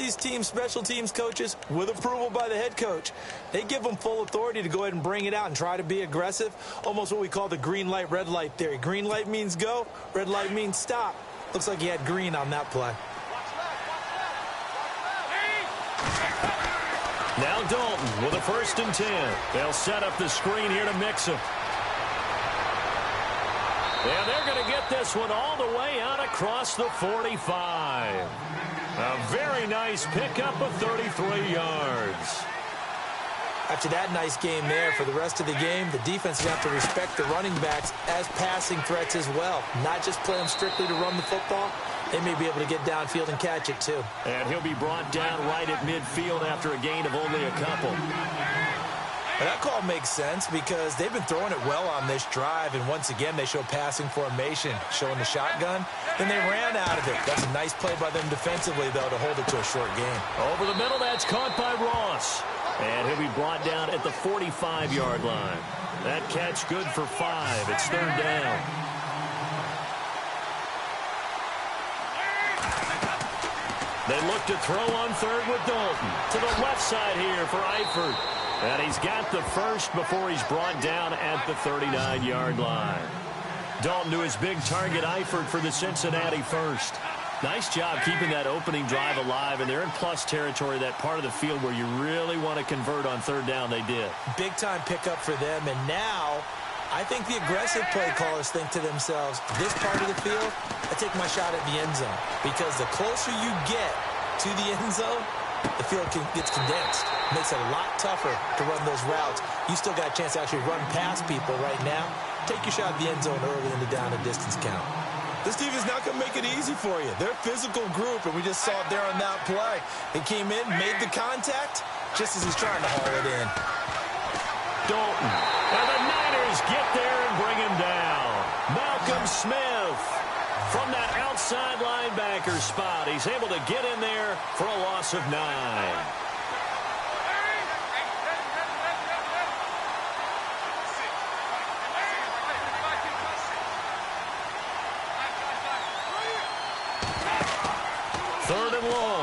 these teams, special teams coaches, with approval by the head coach, they give them full authority to go ahead and bring it out and try to be aggressive. Almost what we call the green light, red light theory. Green light means go, red light means stop. Looks like he had green on that play. Now Dalton with a 1st and 10. They'll set up the screen here to mix him. And they're going to get this one all the way out across the 45. A very nice pickup of 33 yards. After that nice game there, for the rest of the game, the defense is going to have to respect the running backs as passing threats as well. Not just play them strictly to run the football. They may be able to get downfield and catch it, too. And he'll be brought down right at midfield after a gain of only a couple. And that call makes sense because they've been throwing it well on this drive, and once again, they show passing formation, showing the shotgun. Then they ran out of it. That's a nice play by them defensively, though, to hold it to a short game. Over the middle, that's caught by Ross. And he'll be brought down at the 45-yard line. That catch good for 5. It's 3rd down. They look to throw on 3rd with Dalton. To the left side here for Eifert. And he's got the first before he's brought down at the 39-yard line. Dalton to his big target, Eifert, for the Cincinnati first. Nice job keeping that opening drive alive, and they're in plus territory, that part of the field where you really want to convert on 3rd down. They did. Big-time pickup for them, and now I think the aggressive play callers think to themselves, this part of the field, I take my shot at the end zone, because the closer you get to the end zone, the field gets condensed. Makes it a lot tougher to run those routes. You still got a chance to actually run past people right now. Take your shot at the end zone early in the down and distance count. This team is not going to make it easy for you. They're a physical group, and we just saw it there on that play. They came in, made the contact, just as he's trying to haul it in. Dalton. And the Niners get there and bring him down. Malcolm Smith from that outside linebacker spot. He's able to get in there for a loss of 9.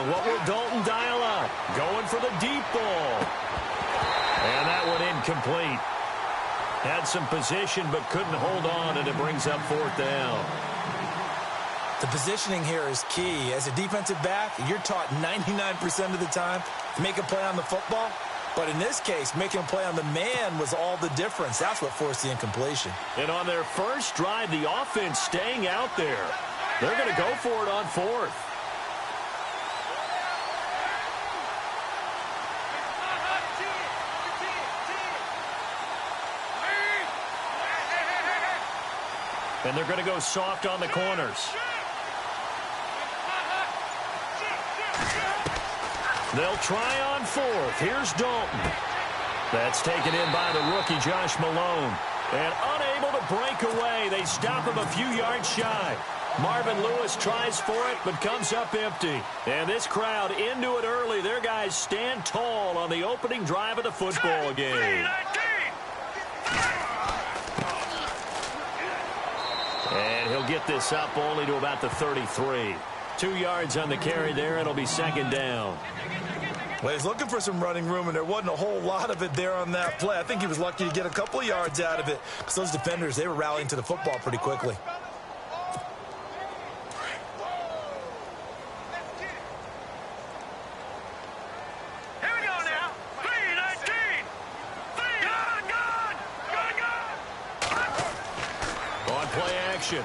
What will Dalton dial up? Going for the deep ball. And that one incomplete. Had some position but couldn't hold on, and it brings up 4th down. The positioning here is key. As a defensive back, you're taught 99% of the time to make a play on the football. But in this case, making a play on the man was all the difference. That's what forced the incompletion. And on their first drive, the offense staying out there. They're going to go for it on 4th. And they're going to go soft on the corners. They'll try on 4th. Here's Dalton. That's taken in by the rookie, Josh Malone. And unable to break away. They stop him a few yards shy. Marvin Lewis tries for it, but comes up empty. And this crowd into it early. Their guys stand tall on the opening drive of the football game. And he'll get this up only to about the 33. 2 yards on the carry there. It'll be 2nd down. Well, he's looking for some running room, and there wasn't a whole lot of it there on that play. I think he was lucky to get a couple of yards out of it because those defenders, they were rallying to the football pretty quickly.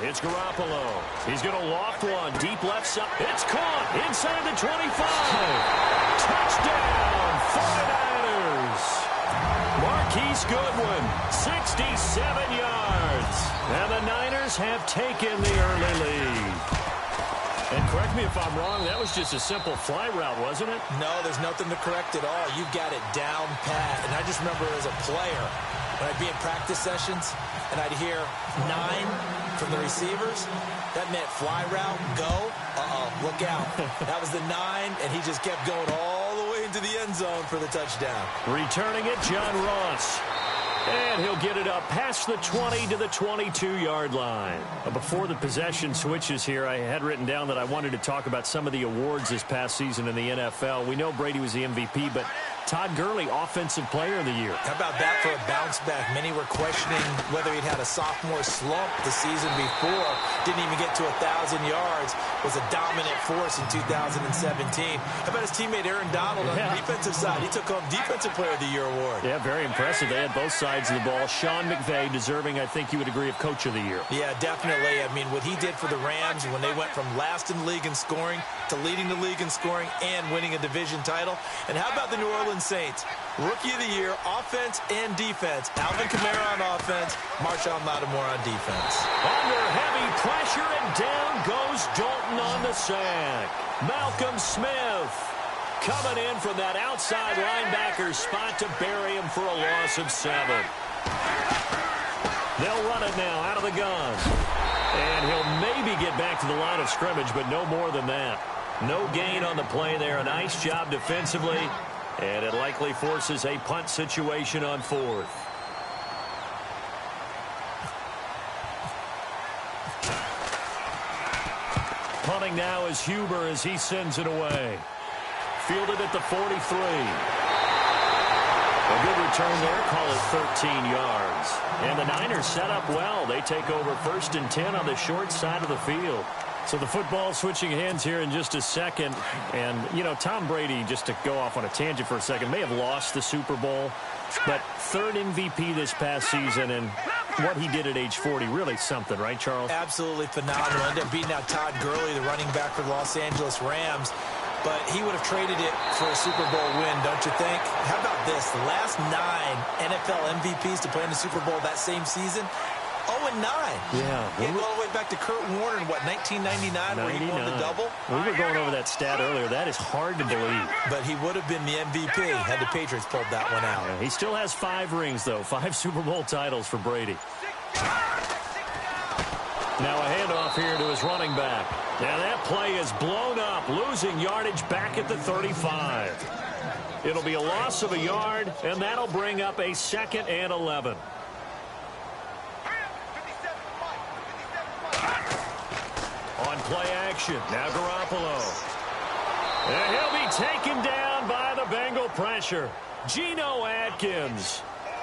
It's Garoppolo. He's going to loft one. Deep left side. It's caught inside the 25. Touchdown, 49ers. Marquise Goodwin, 67 yards. And the Niners have taken the early lead. And correct me if I'm wrong, that was just a simple fly route, wasn't it? No, there's nothing to correct at all. You've got it down pat. And I just remember as a player, when I'd be in practice sessions, and I'd hear 9 from the receivers, that meant fly route, go, look out. That was the 9, and he just kept going all the way into the end zone for the touchdown. Returning it, John Ross. And he'll get it up past the 20 to the 22-yard line. Before the possession switches here, I had written down that I wanted to talk about some of the awards this past season in the NFL. We know Brady was the MVP, but Todd Gurley, Offensive Player of the Year. How about that for a bounce back? Many were questioning whether he'd had a sophomore slump the season before. Didn't even get to 1,000 yards. Was a dominant force in 2017. How about his teammate Aaron Donald on the defensive side? He took home Defensive Player of the Year award. Yeah, very impressive. They had both sides of the ball. Sean McVay deserving, I think you would agree, of Coach of the Year. Yeah, definitely. I mean, what he did for the Rams when they went from last in the league in scoring to leading the league in scoring and winning a division title. And how about the New Orleans Saints? Rookie of the Year, offense and defense. Alvin Kamara on offense, Marshawn Lattimore on defense. Under heavy pressure, and down goes Dalton on the sack. Malcolm Smith coming in from that outside linebacker spot to bury him for a loss of 7. They'll run it now out of the gun. And he'll maybe get back to the line of scrimmage, but no more than that. No gain on the play there. A nice job defensively. And it likely forces a punt situation on 4th. Punting now is Huber as he sends it away. Fielded at the 43. A good return there. Call it 13 yards. And the Niners set up well. They take over 1st and 10 on the short side of the field. So the football switching hands here in just a second. And, you know, Tom Brady, just to go off on a tangent for a second, may have lost the Super Bowl. But 3rd MVP this past season, and what he did at age 40, really something, right, Charles? Absolutely phenomenal. Ended up beating out Todd Gurley, the running back for the Los Angeles Rams. But he would have traded it for a Super Bowl win, don't you think? How about this? The last 9 NFL MVPs to play in the Super Bowl that same season, 0-9. Yeah. He went all the way back to Kurt Warner in, what, 1999, where he won the double? We were going over that stat earlier. That is hard to believe. But he would have been the MVP had the Patriots pulled that one out. Yeah, he still has 5 rings, though. 5 Super Bowl titles for Brady. Now a handoff here to his running back. Now that play is blown up, losing yardage back at the 35. It'll be a loss of a yard, and that'll bring up a 2nd and 11. On play action, now Garoppolo. And he'll be taken down by the Bengal pressure. Geno Atkins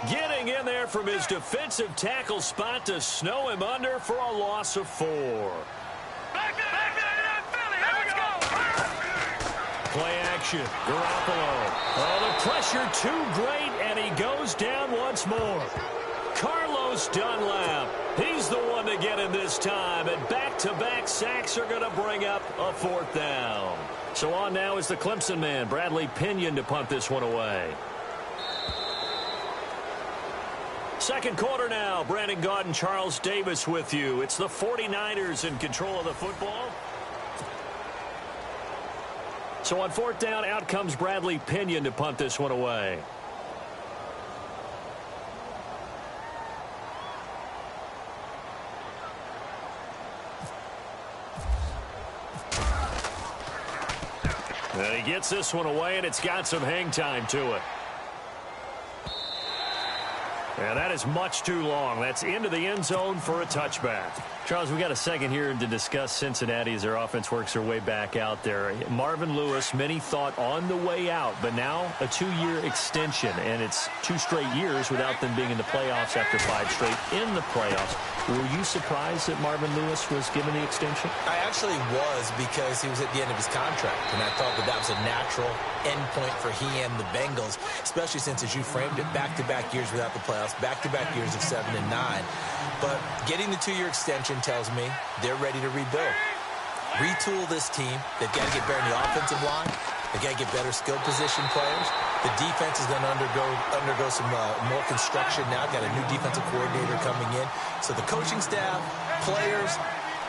getting in there from his defensive tackle spot to snow him under for a loss of 4. Play action, Garoppolo. Oh, the pressure too great, and he goes down once more. Carlos Dunlap, he's the one to get in this time, and back-to-back sacks are going to bring up a 4th down. So on now is the Clemson man, Bradley Pinion, to punt this one away. Second quarter now. Brandon Gaudin, Charles Davis with you. It's the 49ers in control of the football. So on 4th down, out comes Bradley Pinion to punt this one away. And he gets this one away, and it's got some hang time to it. And that is much too long. That's into the end zone for a touchback. Charles, we got a second here to discuss Cincinnati as their offense works their way back out there. Marvin Lewis, many thought on the way out, but now a 2-year extension, and it's 2 straight years without them being in the playoffs after 5 straight in the playoffs. Were you surprised that Marvin Lewis was given the extension? I actually was, because he was at the end of his contract, and I thought that that was a natural endpoint for he and the Bengals, especially since, as you framed it, back-to-back years without the playoffs, back-to-back years of 7 and 9. But getting the 2-year extension tells me they're ready to rebuild. Retool this team. They've got to get better in the offensive line. They've got to get better skill position players. The defense is going to undergo some more construction now. Got a new defensive coordinator coming in. So the coaching staff, players,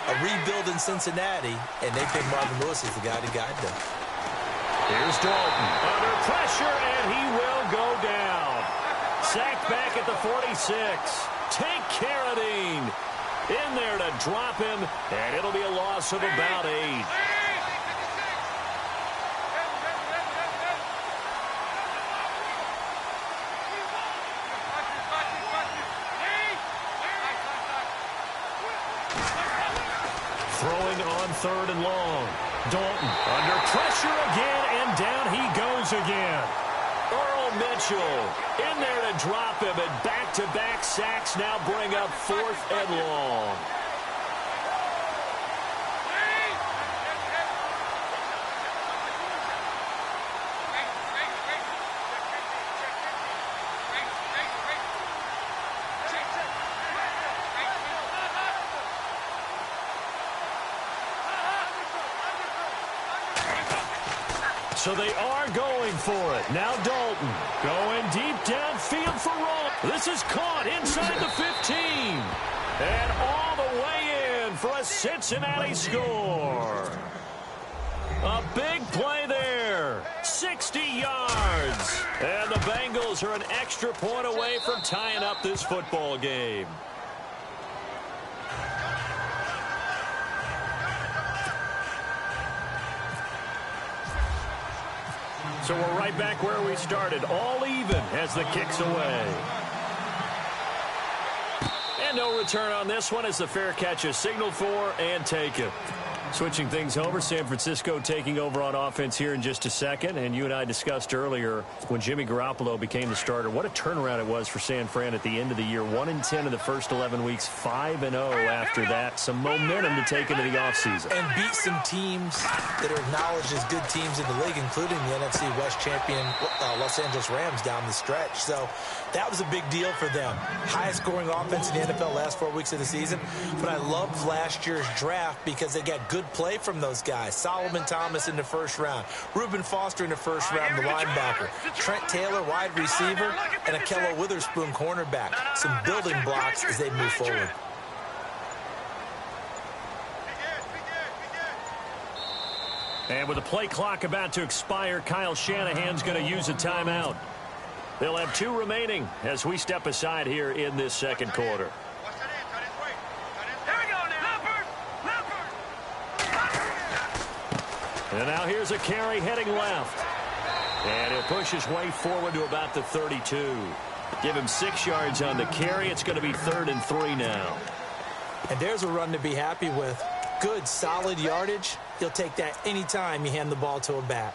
a rebuild in Cincinnati, and they think Marvin Lewis is the guy to guide them. Here's Dalton under pressure, and he will go down. Sacked back at the 46. Take Carradine in there to drop him, and it'll be a loss of about 8. third and long. Dalton under pressure again, and down he goes again. Earl Mitchell in there to drop him, and back-to-back sacks now bring up 4th and long. So they are going for it. Now Dalton going deep downfield for Roll. This is caught inside the 15. And all the way in for a Cincinnati score. A big play there. 60 yards. And the Bengals are an extra point away from tying up this football game. So we're right back where we started, all even as the kick's away. And no return on this one as the fair catch is signaled for and taken. Switching things over, San Francisco taking over on offense here in just a second. And you and I discussed earlier when Jimmy Garoppolo became the starter, what a turnaround it was for San Fran at the end of the year. 1-10 in the first 11 weeks, 5-0 after that. Some momentum to take into the offseason. And beat some teams that are acknowledged as good teams in the league, including the NFC West champion Los Angeles Rams down the stretch. So that was a big deal for them. Highest scoring offense in the NFL last 4 weeks of the season. But I loved last year's draft because they got good play from those guys. Solomon Thomas in the first round. Reuben Foster in the first round, the linebacker. Trent Taylor, wide receiver. And Akello Witherspoon, cornerback. Some building blocks as they move forward. And with the play clock about to expire, Kyle Shanahan's going to use a timeout. They'll have 2 remaining as we step aside here in this second quarter. And now here's a carry heading left. And he'll push his way forward to about the 32. Give him 6 yards on the carry. It's going to be 3rd and 3 now. And there's a run to be happy with. Good, solid yardage. He'll take that anytime you hand the ball to a back.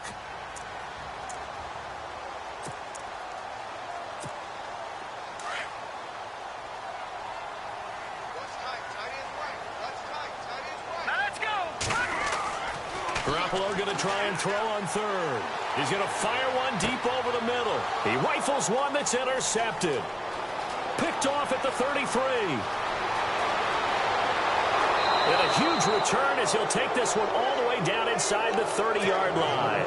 Garoppolo going to try and throw on 3rd. He's going to fire one deep over the middle. He rifles one that's intercepted. Picked off at the 33. And a huge return as he'll take this one all the way down inside the 30-yard line.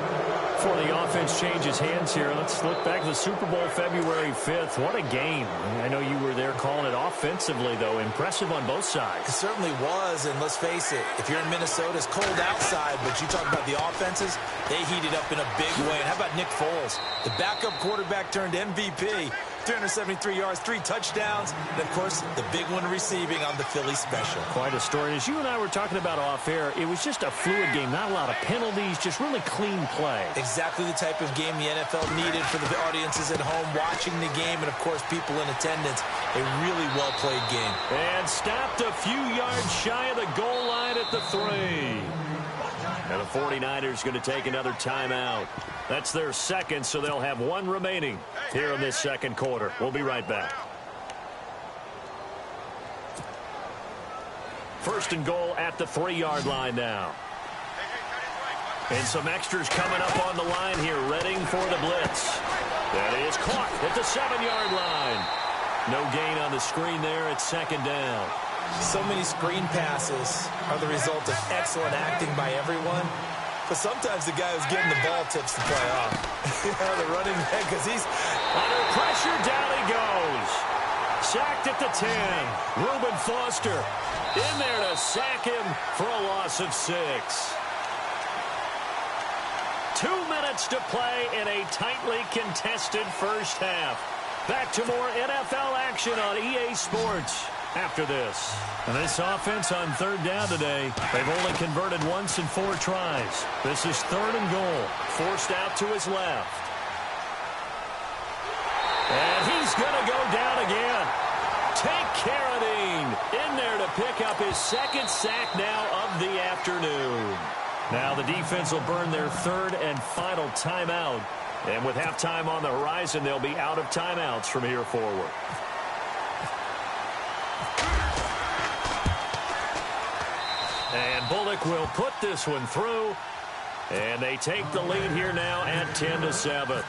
Before the offense changes hands here, let's look back to the Super Bowl February 5th. What a game. I know you were there calling it offensively, though. Impressive on both sides. It certainly was, and let's face it, if you're in Minnesota, it's cold outside, but you talk about the offenses, they heated up in a big way. And how about Nick Foles? The backup quarterback turned MVP. 373 yards, 3 touchdowns, and, of course, the big one receiving on the Philly special. Quite a story. As you and I were talking about off-air, it was just a fluid game. Not a lot of penalties, just really clean play. Exactly the type of game the NFL needed for the audiences at home watching the game and, of course, people in attendance. A really well-played game. And stopped a few yards shy of the goal line at the 3. And the 49ers going to take another timeout. That's their second, so they'll have 1 remaining here in this second quarter. We'll be right back. 1st and goal at the 3-yard line now. And some extras coming up on the line here, ready for the blitz. That is caught at the 7-yard line. No gain on the screen there. It's 2nd down. So many screen passes are the result of excellent acting by everyone. But sometimes the guy who's getting the ball tips the play off. The running back, because he's under pressure, down he goes. Sacked at the 10. Reuben Foster in there to sack him for a loss of 6. 2 minutes to play in a tightly contested first half. Back to more NFL action on EA Sports after this. And this offense on 3rd down today, they've only converted once in 4 tries. This is 3rd and goal, forced out to his left. And he's going to go down again. Take Carradine In there to pick up his second sack now of the afternoon. Now the defense will burn their third and final timeout. And with halftime on the horizon, they'll be out of timeouts from here forward. And Bullock will put this one through. And they take the lead here now at 10-7.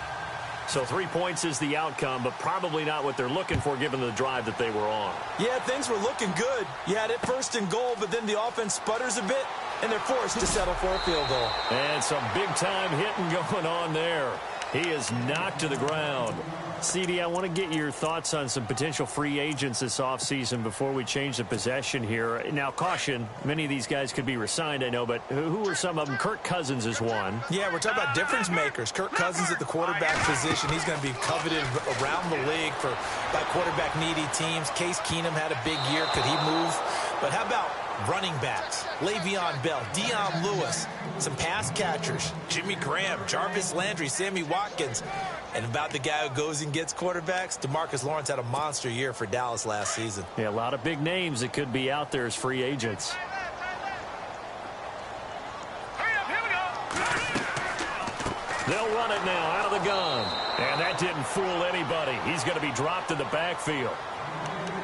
So 3 points is the outcome, but probably not what they're looking for given the drive that they were on. Yeah, things were looking good. You had it first and goal, but then the offense sputters a bit, and they're forced to settle for a field goal. And some big-time hitting going on there. He is knocked to the ground. CD, I want to get your thoughts on some potential free agents this offseason before we change the possession here. Now, caution, many of these guys could be resigned, I know, but who are some of them? Kirk Cousins is one. Yeah, we're talking about difference makers. Kirk Cousins at the quarterback position. He's going to be coveted around the league by quarterback-needy teams. Case Keenum had a big year. Could he move? But how about running backs? Le'Veon Bell, Dion Lewis, some pass catchers, Jimmy Graham, Jarvis Landry, Sammy Watkins. And about the guy who goes and gets quarterbacks, DeMarcus Lawrence had a monster year for Dallas last season. Yeah, a lot of big names that could be out there as free agents. They'll run it now out of the gun. And that didn't fool anybody. He's going to be dropped in the backfield.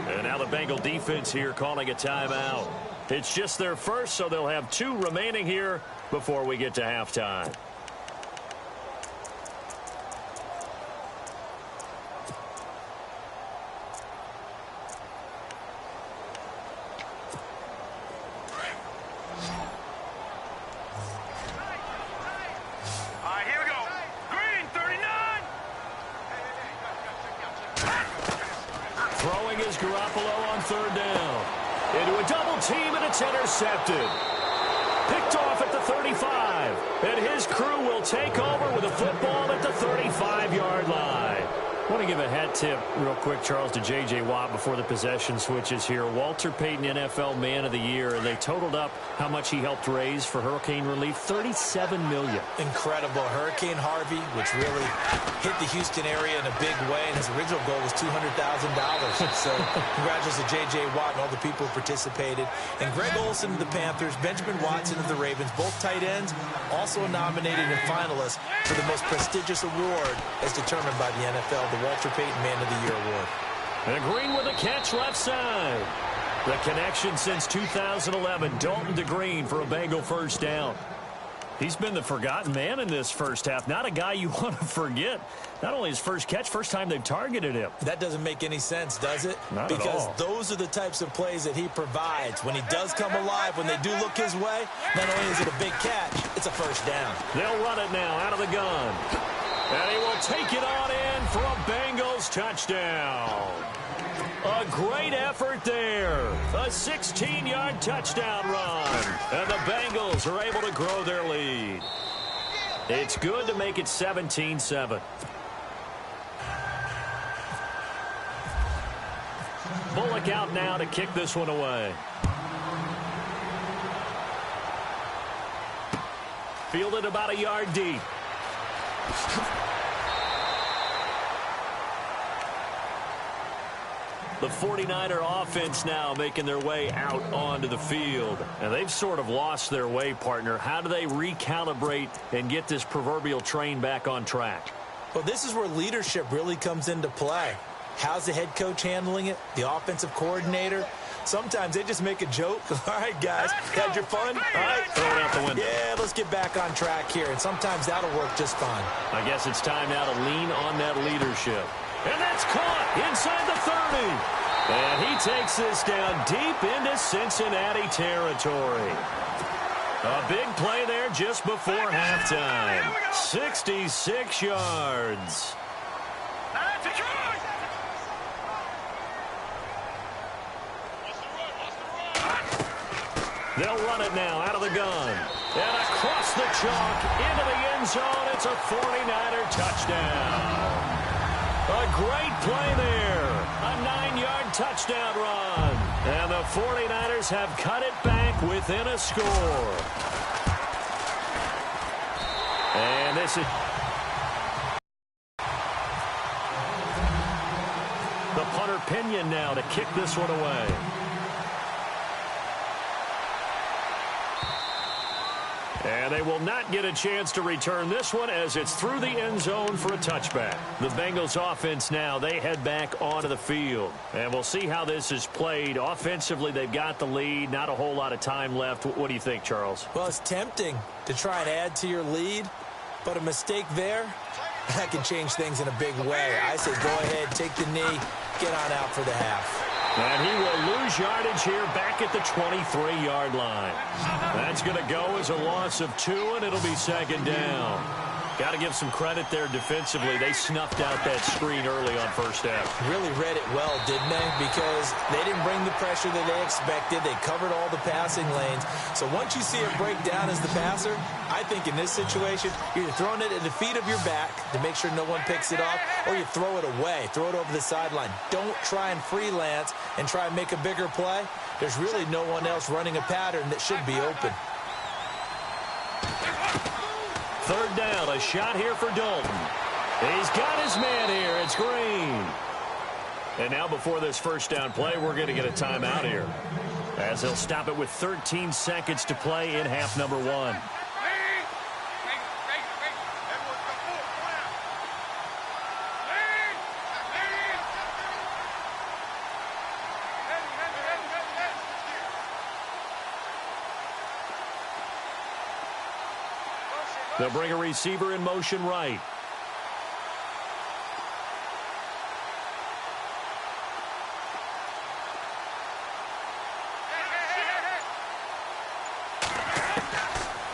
And now the Bengal defense here calling a timeout. It's just their first, so they'll have 2 remaining here before we get to halftime. Third down. Into a double team, and it's intercepted. Picked off at the 35. And his crew will take over with a football at the 35-yard line. I want to give a hat tip real quick, Charles, to J.J. Watt before the possession switches here. Walter Payton, NFL Man of the Year, and they totaled up how much he helped raise for hurricane relief, $37 million. Incredible. Hurricane Harvey, which really hit the Houston area in a big way, and his original goal was $200,000. So congratulations to J.J. Watt and all the people who participated. And Greg Olsen of the Panthers, Benjamin Watson of the Ravens, both tight ends, also nominated and finalists for the most prestigious award as determined by the NFL, the Walter Payton Man of the Year Award. And Green with a catch left side. The connection since 2011. Dalton to Green for a Bengal first down. He's been the forgotten man in this first half. Not a guy you want to forget. Not only his first catch, first time they've targeted him. That doesn't make any sense, does it? Not at all. Because those are the types of plays that he provides. When he does come alive, when they do look his way, not only is it a big catch, it's a first down. They'll run it now out of the gun. And he will take it on in for a Bengals touchdown. A great effort there. A 16-yard touchdown run. And the Bengals are able to grow their lead. It's good to make it 17-7. Bullock out now to kick this one away. Fielded about a yard deep. The 49er offense now making their way out onto the field. And they've sort of lost their way, partner. How do they recalibrate and get this proverbial train back on track? Well, this is where leadership really comes into play. How's the head coach handling it? The offensive coordinator? Sometimes they just make a joke. All right, guys, had your fun? All right. Throw it out the window. Yeah, let's get back on track here. And sometimes that'll work just fine. I guess it's time now to lean on that leadership. And that's caught inside the 30. And he takes this down deep into Cincinnati territory. A big play there just before halftime. 66 yards. They'll run it now out of the gun. And across the chalk into the end zone. It's a 49er touchdown. A great play there. A 9-yard touchdown run. And the 49ers have cut it back within a score. And this is the punter Pinion now to kick this one away. And they will not get a chance to return this one as it's through the end zone for a touchback. The Bengals offense now, they head back onto the field. And we'll see how this is played. Offensively, they've got the lead. Not a whole lot of time left. What do you think, Charles? Well, it's tempting to try and add to your lead, but a mistake there, that can change things in a big way. I say go ahead, take the knee, get on out for the half. And he will lose yardage here back at the 23-yard line. That's going to go as a loss of 2, and it'll be second down. Got to give some credit there defensively. They snuffed out that screen early on first half. Really read it well, didn't they? Because they didn't bring the pressure that they expected. They covered all the passing lanes. So once you see it break down as the passer, I think in this situation, you're throwing it at the feet of your back to make sure no one picks it off, or you throw it away, throw it over the sideline. Don't try and freelance and try and make a bigger play. There's really no one else running a pattern that should be open. Third down, a shot here for Dalton. He's got his man here. It's Green. And now before this first down play, we're going to get a timeout here, as they'll stop it with 13 seconds to play in half number 1. They'll bring a receiver in motion right.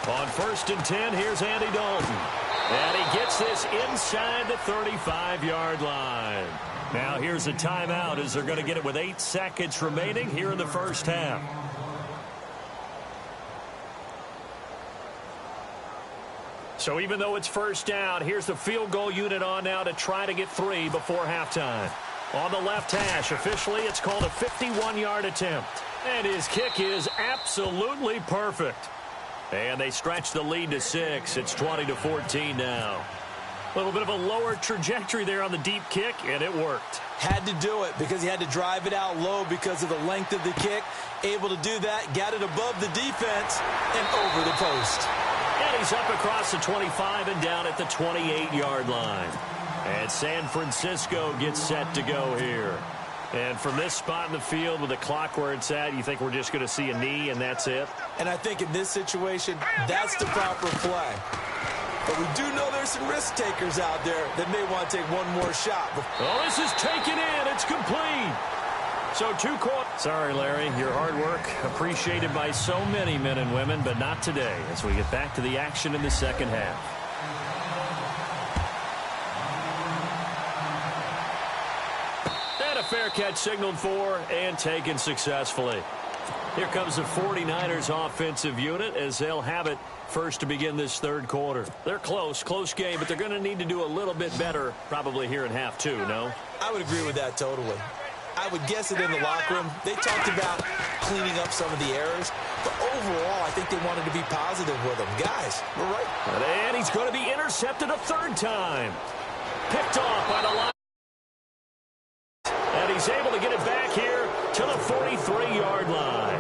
On 1st and 10, here's Andy Dalton. And he gets this inside the 35-yard line. Now here's a timeout as they're going to get it with 8 seconds remaining here in the first half. So even though it's first down, here's the field goal unit on now to try to get 3 before halftime. On the left hash, officially it's called a 51-yard attempt. And his kick is absolutely perfect. And they stretch the lead to 6. It's 20-14 now. A little bit of a lower trajectory there on the deep kick, and it worked. Had to do it because he had to drive it out low because of the length of the kick. Able to do that, got it above the defense, and over the post. And he's up across the 25 and down at the 28-yard line. And San Francisco gets set to go here. And from this spot in the field with the clock where it's at, you think we're just going to see a knee and that's it? And I think in this situation, that's the proper play. But we do know there's some risk takers out there that may want to take one more shot. Oh, this is taken in. It's complete. So 2 quarters. Sorry, Larry. Your hard work appreciated by so many men and women, but not today as we get back to the action in the second half. And a fair catch signaled for and taken successfully. Here comes the 49ers offensive unit as they'll have it first to begin this third quarter. They're close game, but they're going to need to do a little bit better probably here in half 2, no? I would agree with that totally. I would guess it in the locker room. They talked about cleaning up some of the errors, but overall, I think they wanted to be positive with them. Guys, we're right. And he's going to be intercepted a 3rd time. Picked off by the line. And he's able to get it back here to the 43-yard line.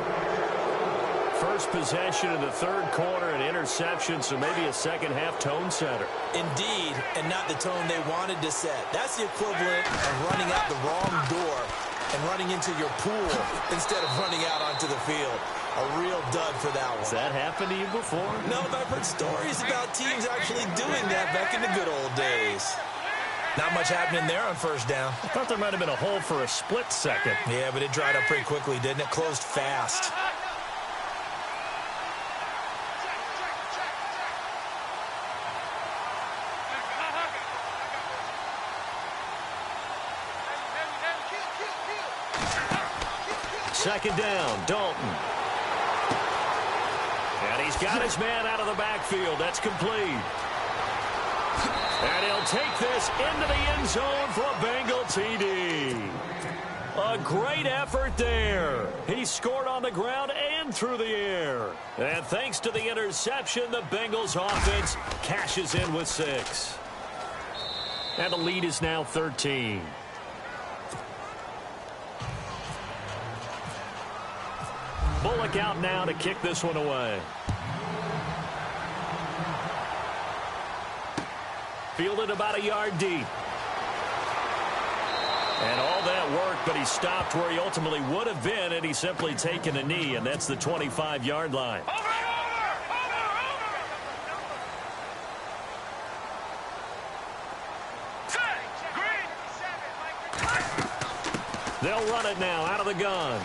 First possession in the third quarter, an interception, so maybe a second-half tone setter. Indeed, and not the tone they wanted to set. That's the equivalent of running out the wrong door and running into your pool instead of running out onto the field. A real dud for that one. Has that happened to you before? No, but I've heard stories about teams actually doing that back in the good old days. Not much happening there on first down. I thought there might have been a hole for a split second. Yeah, but it dried up pretty quickly, didn't it? Closed fast. Second down, Dalton. And he's got his man out of the backfield. That's complete. And he'll take this into the end zone for a Bengal TD. A great effort there. He scored on the ground and through the air. And thanks to the interception, the Bengals offense cashes in with 6. And the lead is now 13. Bullock out now to kick this one away. fielded about a yard deep. And all that work, but he stopped where he ultimately would have been, and he's simply taken a knee, and that's the 25-yard line. They'll run it now out of the gun.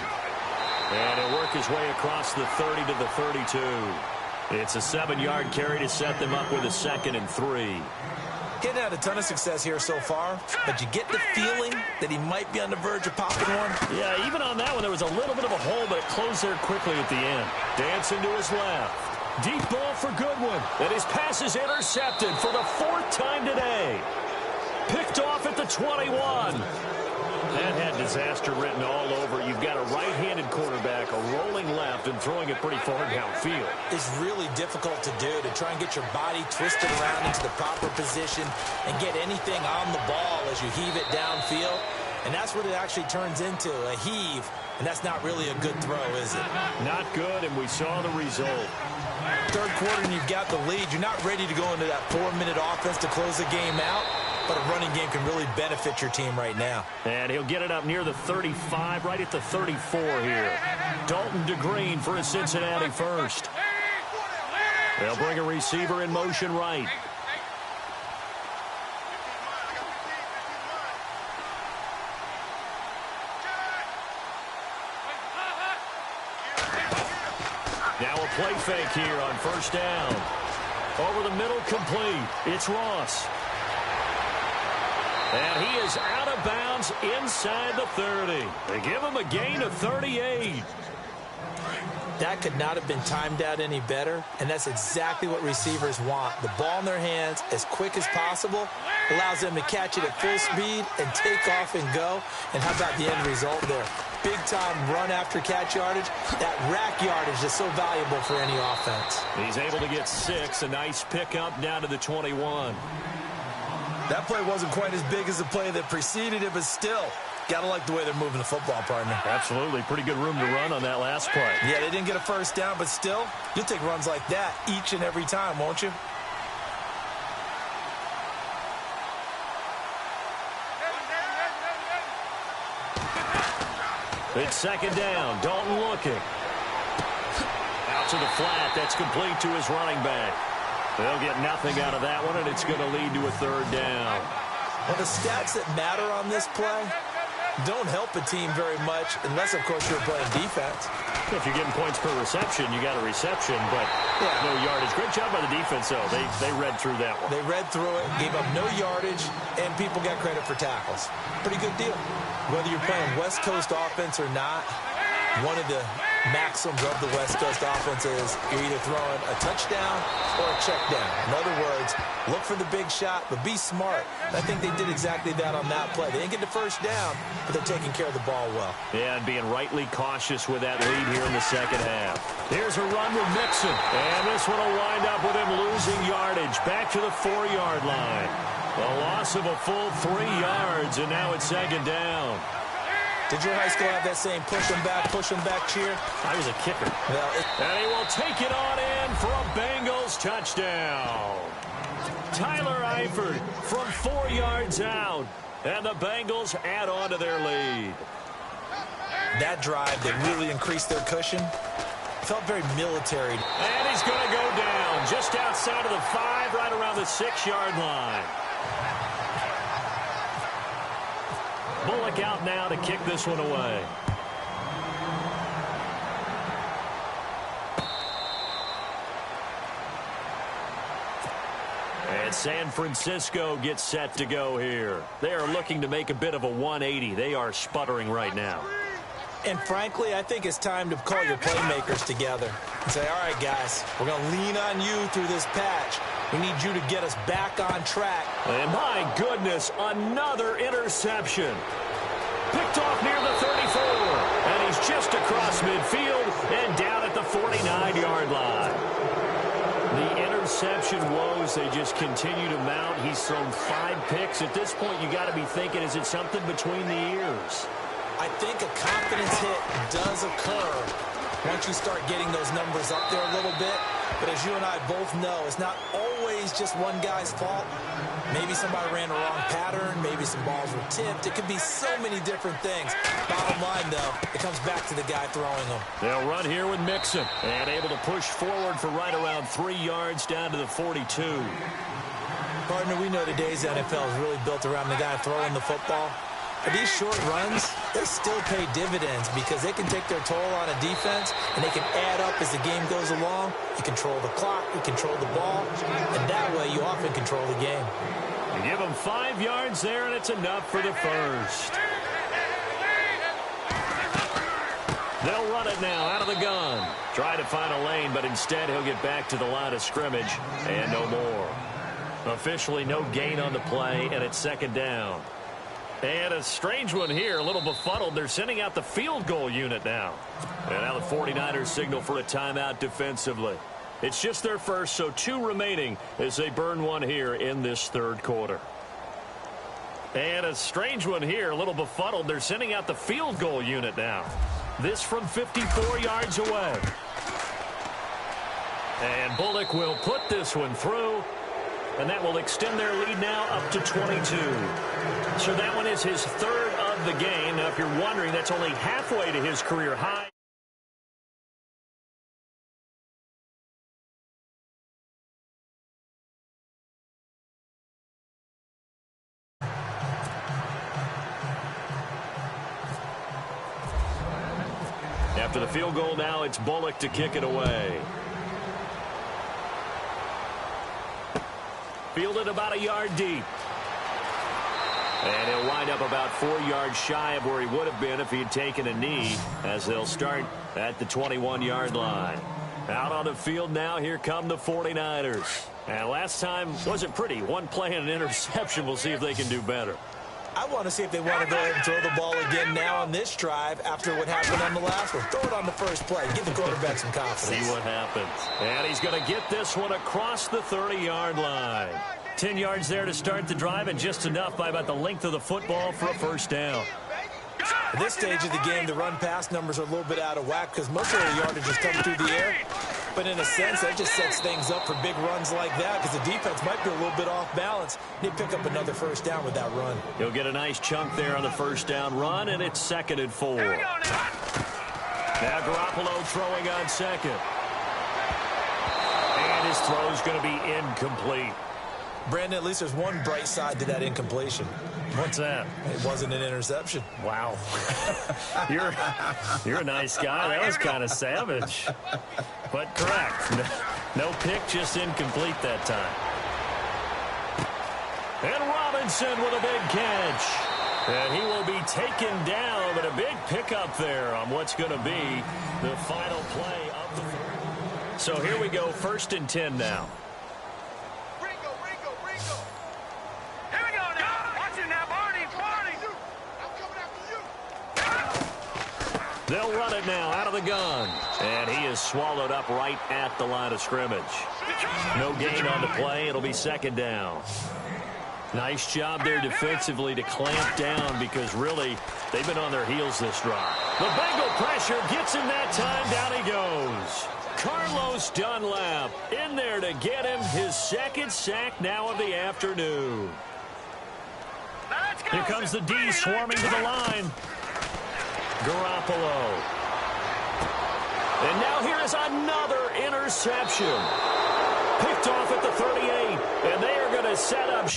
And he'll work his way across the 30 to the 32. It's a 7-yard carry to set them up with a 2nd and 3. Getting had a ton of success here so far, but you get the feeling that he might be on the verge of popping one. Yeah, even on that one, there was a little bit of a hole, but it closed there quickly at the end. Dancing to his left. Deep ball for Goodwin. And his pass is intercepted for the 4th time today. Picked off at the 21. That had disaster written all over. You've got a right-handed quarterback, a rolling left, and throwing it pretty far downfield. It's really difficult to do, to try and get your body twisted around into the proper position and get anything on the ball as you heave it downfield. And that's what it actually turns into, a heave. And that's not really a good throw, is it? Not good, and we saw the result. Third quarter, and you've got the lead. You're not ready to go into that 4-minute offense to close the game out. But a running game can really benefit your team right now. And he'll get it up near the 35, right at the 34 here. Dalton to Green for a Cincinnati first. They'll bring a receiver in motion right. Now a play fake here on first down. Over the middle, complete. It's Ross. And he is out of bounds inside the 30. They give him a gain of 38. That could not have been timed out any better, and that's exactly what receivers want. The ball in their hands as quick as possible allows them to catch it at full speed and take off and go. And how about the end result there? Big-time run after catch yardage. That rack yardage is so valuable for any offense. He's able to get 6. A nice pickup down to the 21. That play wasn't quite as big as the play that preceded it, but still, gotta like the way they're moving the football, partner. Absolutely. Pretty good room to run on that last play. Yeah, they didn't get a first down, but still, you'll take runs like that each and every time, won't you? It's 2nd down. Dalton looking. Out to the flat. That's complete to his running back. They'll get nothing out of that one, and it's going to lead to a 3rd down. Well, the stats that matter on this play don't help a team very much, unless, of course, you're playing defense. If you're getting points per reception, you got a reception, but no yardage. Great job by the defense, though. They read through that one. They read through it, gave up no yardage, and people got credit for tackles. Pretty good deal. Whether you're playing West Coast offense or not, one of the maxims of the West Coast offense is you're either throwing a touchdown or a check down. In other words, look for the big shot, but be smart. And I think they did exactly that on that play. They didn't get the first down, but they're taking care of the ball well. Yeah, and being rightly cautious with that lead here in the second half. Here's a run with Mixon. And this one will wind up with him losing yardage. Back to the 4-yard line. A loss of a full 3 yards, and now it's 2nd down. Did your high school have that same push them back cheer? I was a kicker. Well, and he will take it on in for a Bengals touchdown. Tyler Eifert from 4 yards out. And the Bengals add on to their lead. That drive, they really increased their cushion. Felt very military. And he's going to go down just outside of the 5, right around the 6-yard line. Bullock out now to kick this one away. And San Francisco gets set to go here. They are looking to make a bit of a 180. They are sputtering right now. And frankly, I think it's time to call your playmakers together and say, all right, guys, we're going to lean on you through this patch. We need you to get us back on track. And my goodness, another interception. Picked off near the 34. And he's just across midfield and down at the 49-yard line. The interception woes, they just continue to mount. He's thrown 5 picks. At this point, you got to be thinking, is it something between the ears? I think a confidence hit does occur once you start getting those numbers up there a little bit. But as you and I both know, it's not always just one guy's fault. Maybe somebody ran the wrong pattern. Maybe some balls were tipped. It could be so many different things. Bottom line, though, it comes back to the guy throwing them. They'll run here with Mixon. And able to push forward for right around 3 yards down to the 42. Partner, we know today's NFL is really built around the guy throwing the football. But these short runs, they still pay dividends because they can take their toll on a defense, and they can add up as the game goes along. You control the clock, you control the ball, and that way you often control the game. You give them 5 yards there, and it's enough for the first. They'll run it now out of the gun. Try to find a lane, but instead he'll get back to the line of scrimmage, and no more. Officially no gain on the play, and it's second down. And a strange one here, a little befuddled. They're sending out the field goal unit now. And now the 49ers signal for a timeout defensively. It's just their first, so 2 remaining as they burn one here in this third quarter. And a strange one here, a little befuddled. They're sending out the field goal unit now. This from 54 yards away. And Bullock will put this one through. And that will extend their lead now up to 22. So that one is his third of the game. Now, if you're wondering, that's only halfway to his career high. After the field goal now, it's Bullock to kick it away. Fielded about a yard deep. And he'll wind up about 4 yards shy of where he would have been if he had taken a knee, as they'll start at the 21-yard line. Out on the field now, here come the 49ers. And last time wasn't pretty. One play and an interception. We'll see if they can do better. I want to see if they want to go ahead and throw the ball again now on this drive after what happened on the last one. Throw it on the first play. Give the quarterback some confidence. See what happens. And he's going to get this one across the 30-yard line. 10 yards there to start the drive, and just enough by about the length of the football for a first down. At this stage of the game, the run-pass numbers are a little bit out of whack because most of the yardage is coming through the air. But in a sense, that just sets things up for big runs like that because the defense might be a little bit off balance. They pick up another first down with that run. He'll get a nice chunk there on the first down run, and it's 2nd and 4. Now Garoppolo throwing on second. And his throw is going to be incomplete. Brandon, at least there's one bright side to that incompletion. What's that? It wasn't an interception. Wow. You're a nice guy. That was kind of savage. But correct. No pick, just incomplete that time. And Robinson with a big catch. And he will be taken down, but a big pickup there on what's going to be the final play of the third. So here we go, 1st and 10 now. They'll run it now out of the gun. And he is swallowed up right at the line of scrimmage. No gain on the play. It'll be 2nd down. Nice job there defensively to clamp down because really they've been on their heels this drive. The Bengal pressure gets him that time. Down he goes. Carlos Dunlap in there to get him his 2nd sack now of the afternoon. Here comes the D swarming to the line. Garoppolo. And now here is another interception. Picked off at the 38. And they are going to set up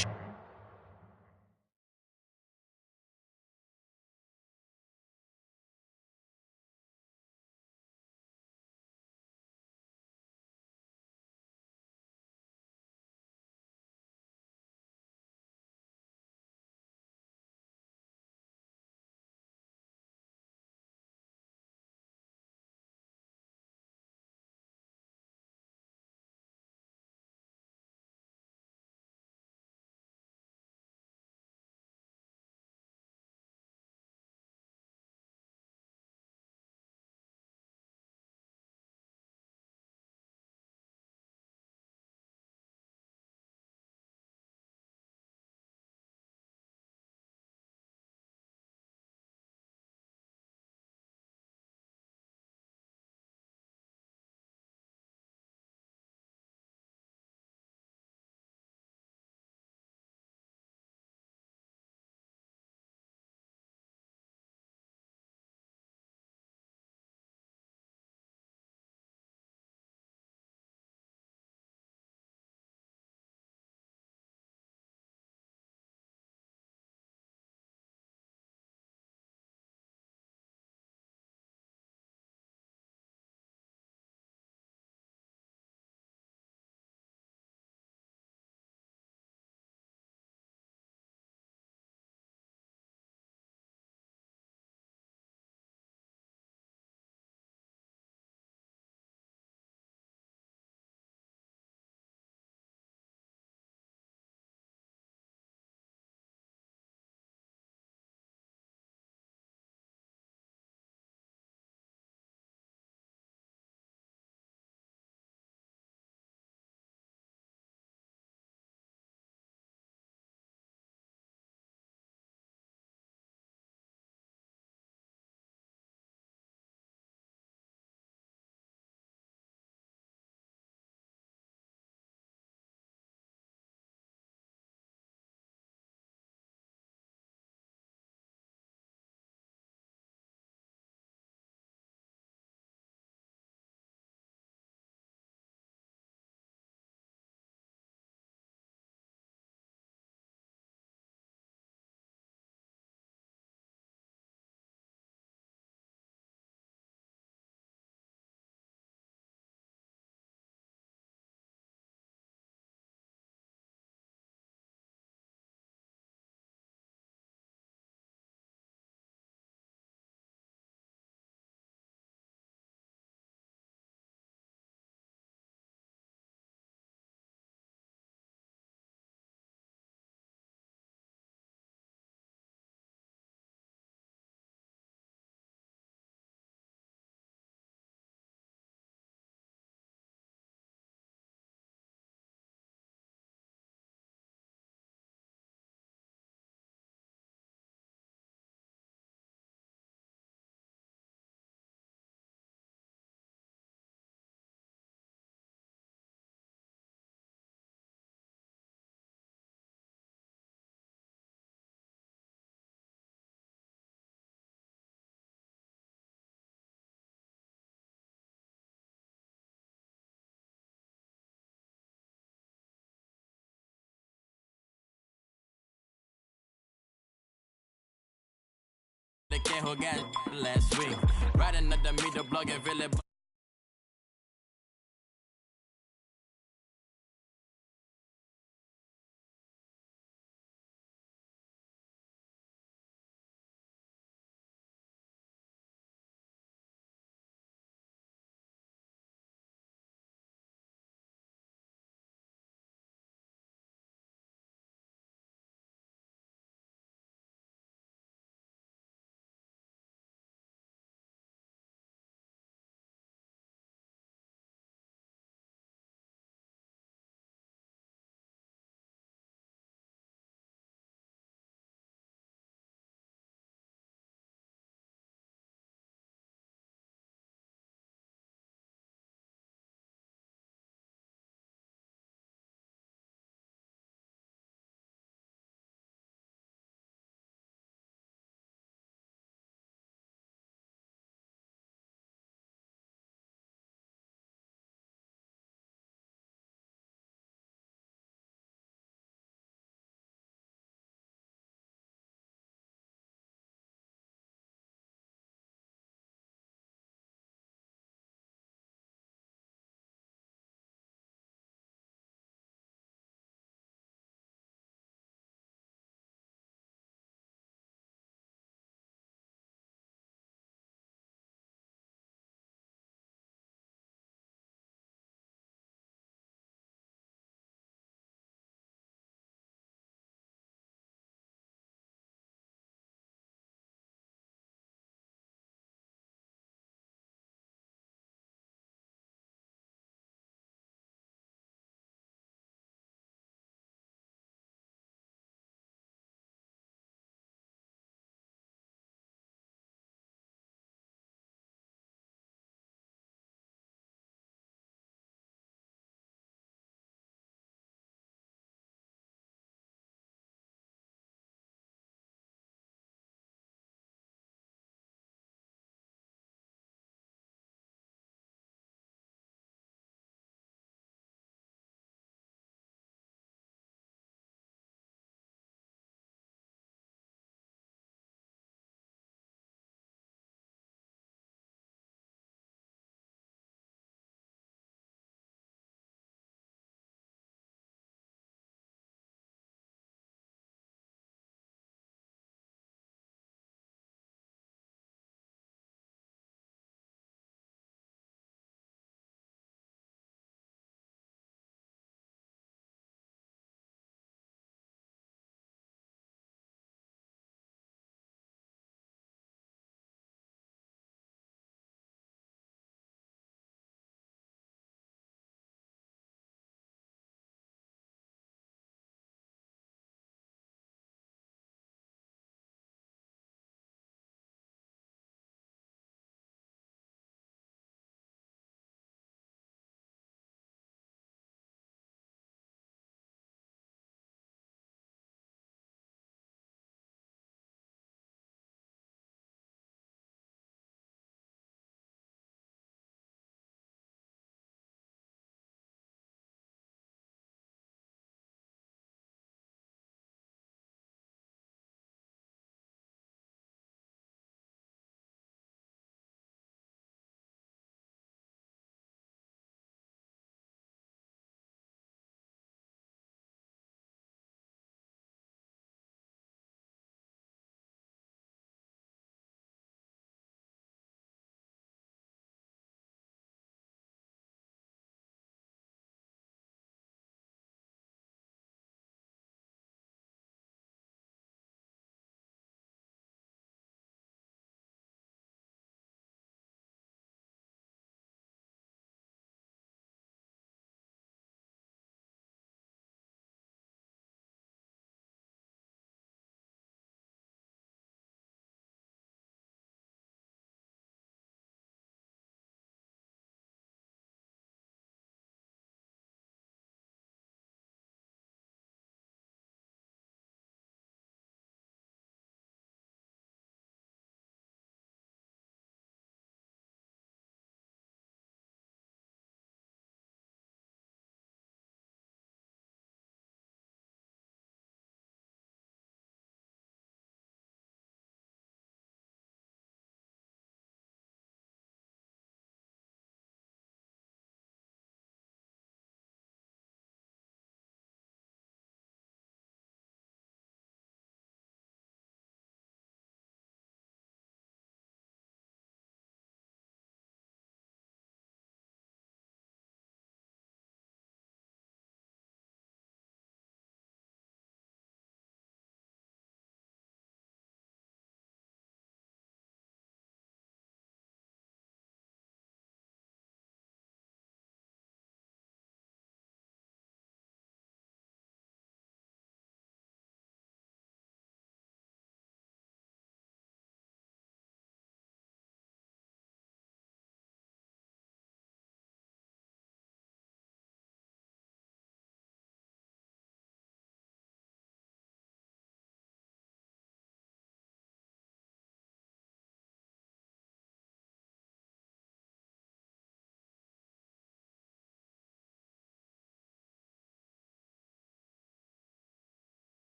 que jugar last week. Riding under me, the blog and really.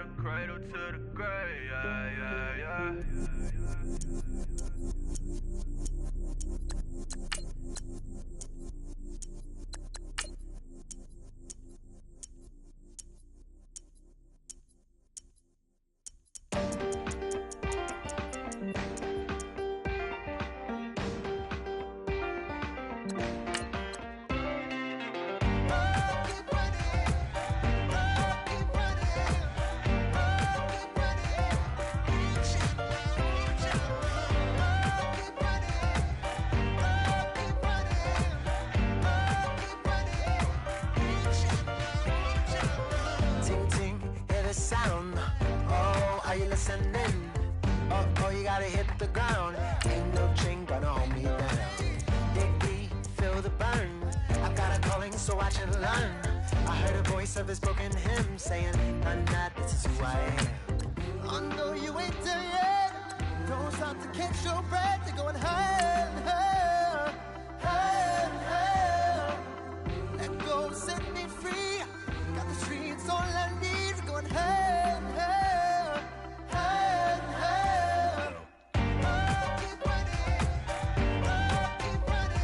the cradle to the grave, yeah. Sound. Oh, are you listening? Oh, you gotta hit the ground. Ain't no chain gonna hold me down. Dig deep, feel the burn. I've got a calling, so watch and learn. I heard a voice of his broken hymn saying, "Nah, this is who I am." I know you ain't there yet. Don't stop to catch your breath. You're going higher, higher, higher, higher. Let go, set me free. Got the streets all I need. Going higher, higher, higher, higher. Keep running, keep running, keep running.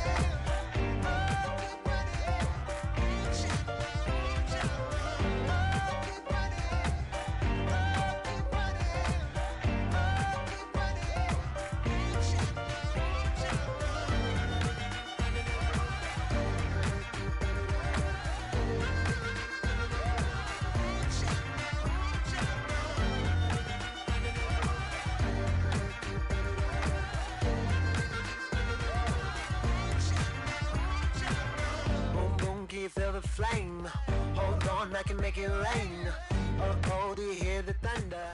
Keep feel the flame. Hold on, I can make it rain. Oh, do you hear the thunder?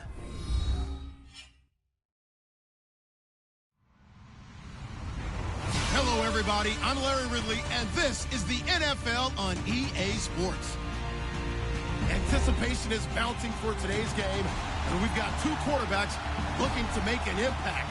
Hello, everybody. I'm Larry Ridley, and this is the NFL on EA Sports. Anticipation is mounting for today's game, and we've got two quarterbacks looking to make an impact.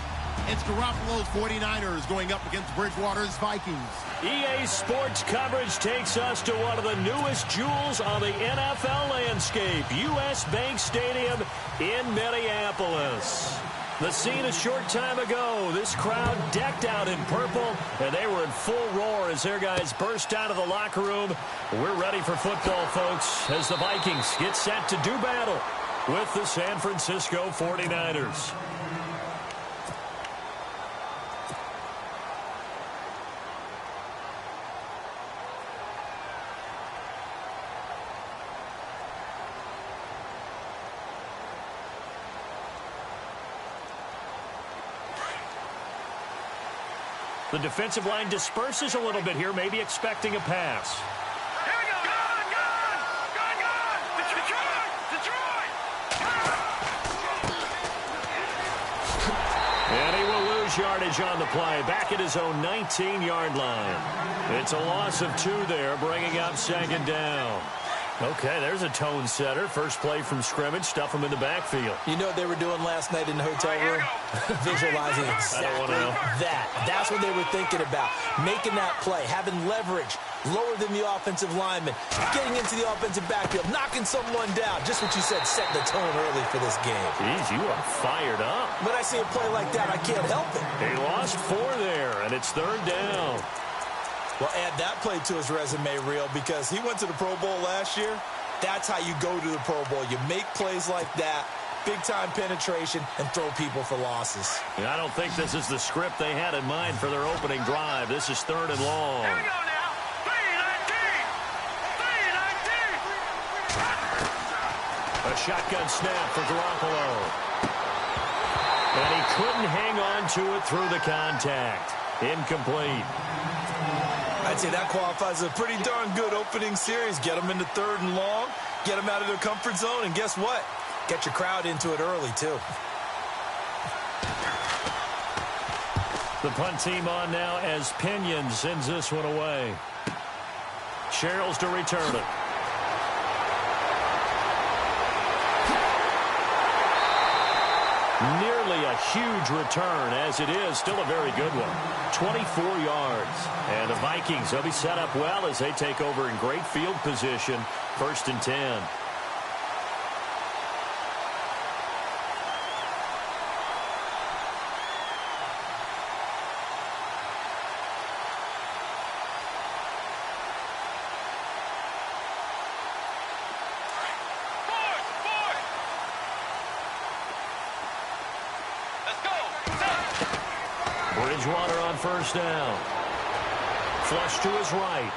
It's Garoppolo's 49ers going up against Bridgewater's Vikings. EA Sports coverage takes us to one of the newest jewels on the NFL landscape, U.S. Bank Stadium in Minneapolis. The scene a short time ago, this crowd decked out in purple, and they were in full roar as their guys burst out of the locker room. We're ready for football, folks, as the Vikings get set to do battle with the San Francisco 49ers. The defensive line disperses a little bit here, maybe expecting a pass. Here we go. Detroit. And he will lose yardage on the play, back at his own 19-yard line. It's a loss of 2 there, bringing up second down. Okay, there's a tone setter. First play from scrimmage, stuff him in the backfield. You know what they were doing last night in the hotel room? Visualizing exactly that. That's what they were thinking about. Making that play, having leverage, lower than the offensive lineman, getting into the offensive backfield, knocking someone down. Just what you said, setting the tone early for this game. Jeez, you are fired up. When I see a play like that, I can't help it. He lost 4 there, and it's third down. Well, add that play to his resume, Real, because he went to the Pro Bowl last year. That's how you go to the Pro Bowl. You make plays like that, big-time penetration, and throw people for losses. I don't think this is the script they had in mind for their opening drive. This is third and long. Here we go now. 3-19. A shotgun snap for Garoppolo. And he couldn't hang on to it through the contact. Incomplete. I'd say that qualifies as a pretty darn good opening series. Get them into third and long, get them out of their comfort zone, and guess what? Get your crowd into it early, too. The punt team on now as Pinion sends this one away. Sherrills to return it. Nearly a huge return, as it is still a very good one. 24 yards. And the Vikings, they'll be set up well as they take over in great field position. 1st and 10. Bridgewater on first down. Flush to his right.